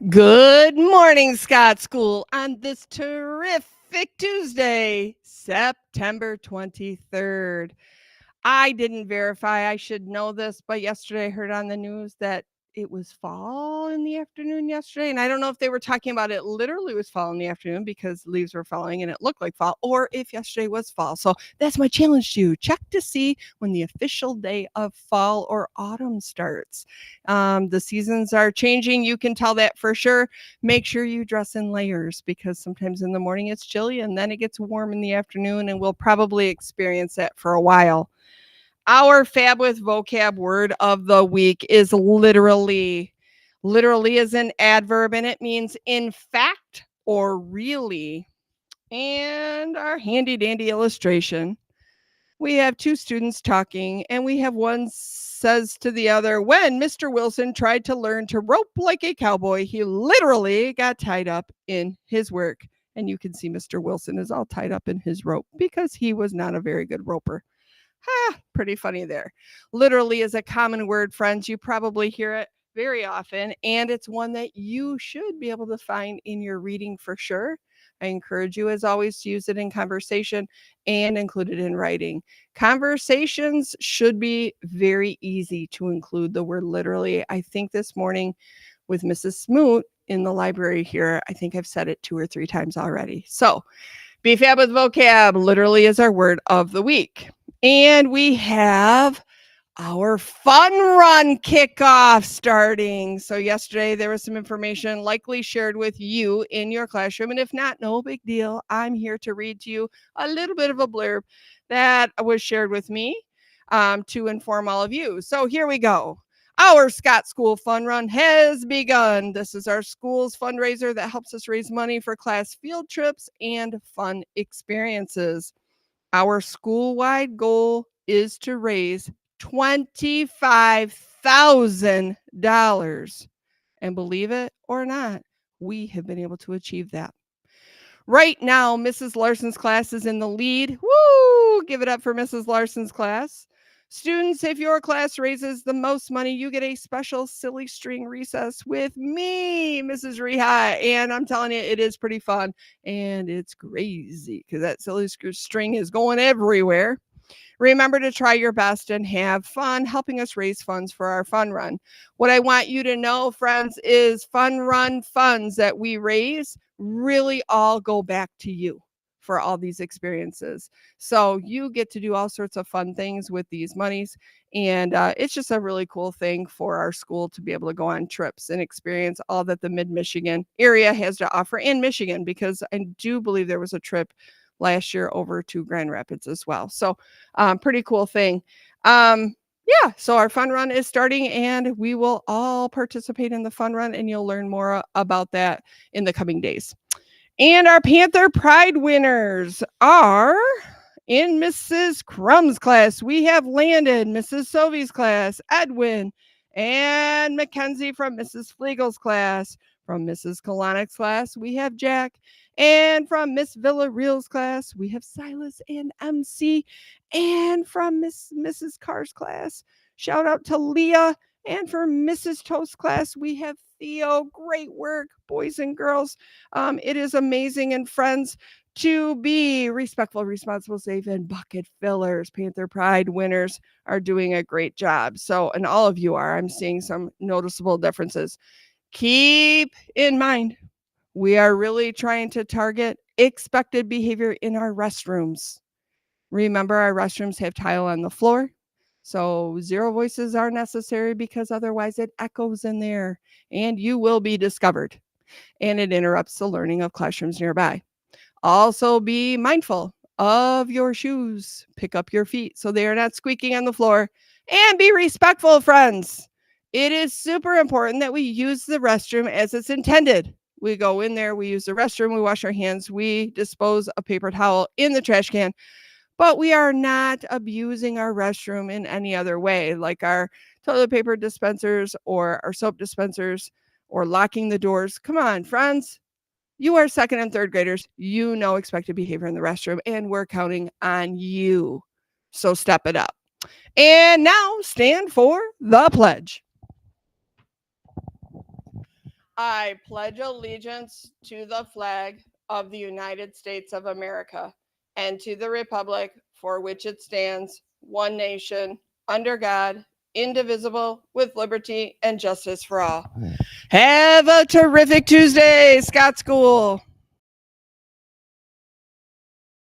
Good morning, Scott School, on this terrific Tuesday, September 23rd. I didn't verify, I should know this, but yesterday I heard on the news that it was fall in the afternoon yesterday. And I don't know if they were talking about it literally was fall in the afternoon because leaves were falling and it looked like fall, or if yesterday was fall. So that's my challenge to you. Check to see when the official day of fall or autumn starts. The seasons are changing. You can tell that for sure. Make sure you dress in layers because sometimes in the morning it's chilly and then it gets warm in the afternoon, and we'll probably experience that for a while. Our Fab with Vocab word of the week is literally. Literally is an adverb and it means in fact or really. And our handy dandy illustration, we have two students talking, and we have one says to the other, when Mr. Wilson tried to learn to rope like a cowboy, he literally got tied up in his work. And you can see Mr. Wilson is all tied up in his rope because he was not a very good roper. Pretty funny there. Literally is a common word, friends. You probably hear it very often, and it's one that you should be able to find in your reading for sure. I encourage you, as always, to use it in conversation and include it in writing. Conversations should be very easy to include the word literally. I think this morning with Mrs. Smoot in the library here, I think I've said it 2 or 3 times already. So, BFAB with vocab literally is our word of the week. And we have our fun run kickoff starting. So, yesterday there was some information likely shared with you in your classroom. And if not, no big deal. I'm here to read to you a little bit of a blurb that was shared with me to inform all of you. So, here we go. Our Scott School Fun Run has begun. This is our school's fundraiser that helps us raise money for class field trips and fun experiences. Our school-wide goal is to raise $25,000. And believe it or not, we have been able to achieve that. Right now, Mrs. Larson's class is in the lead. Woo! Give it up for Mrs. Larson's class. Students, if your class raises the most money, you get a special silly string recess with me, Mrs. Reha. And I'm telling you, it is pretty fun and it's crazy because that silly string is going everywhere. Remember to try your best and have fun helping us raise funds for our fun run. What I want you to know, friends, is fun run funds that we raise really all go back to you for all these experiences. So you get to do all sorts of fun things with these monies. And it's just a really cool thing for our school to be able to go on trips and experience all that the mid Michigan area has to offer in Michigan, because I do believe there was a trip last year over to Grand Rapids as well. So pretty cool thing. Yeah, so our fun run is starting and we will all participate in the fun run, and you'll learn more about that in the coming days. And our Panther Pride winners are in Mrs. Crumb's class. We have Landon, Mrs. Sovey's class, Edwin, and Mackenzie from Mrs. Flegel's class. From Mrs. Kolonic's class, we have Jack. And from Miss Villareal's class, we have Silas and MC. And from Mrs. Carr's class, shout out to Leah. And for Mrs. Toast's class, we have Theo. Great work, boys and girls. It is amazing. And friends, to be respectful, responsible, safe, and bucket fillers, Panther Pride winners are doing a great job. So, and all of you are. I'm seeing some noticeable differences. Keep in mind, we are really trying to target expected behavior in our restrooms. Remember, our restrooms have tile on the floor. So zero voices are necessary because otherwise it echoes in there and you will be discovered, and it interrupts the learning of classrooms nearby. Also, be mindful of your shoes. Pick up your feet so they are not squeaking on the floor. And be respectful, friends. It is super important that we use the restroom as it's intended. We go in there, we use the restroom, we wash our hands, we dispose a paper towel in the trash can, but we are not abusing our restroom in any other way, like our toilet paper dispensers or our soap dispensers or locking the doors. Come on, friends. You are second and third graders. You know expected behavior in the restroom, and we're counting on you. So step it up. And now stand for the pledge. I pledge allegiance to the flag of the United States of America and to the republic for which it stands, one nation, under God, indivisible, with liberty and justice for all. Have a terrific Tuesday, Scott School.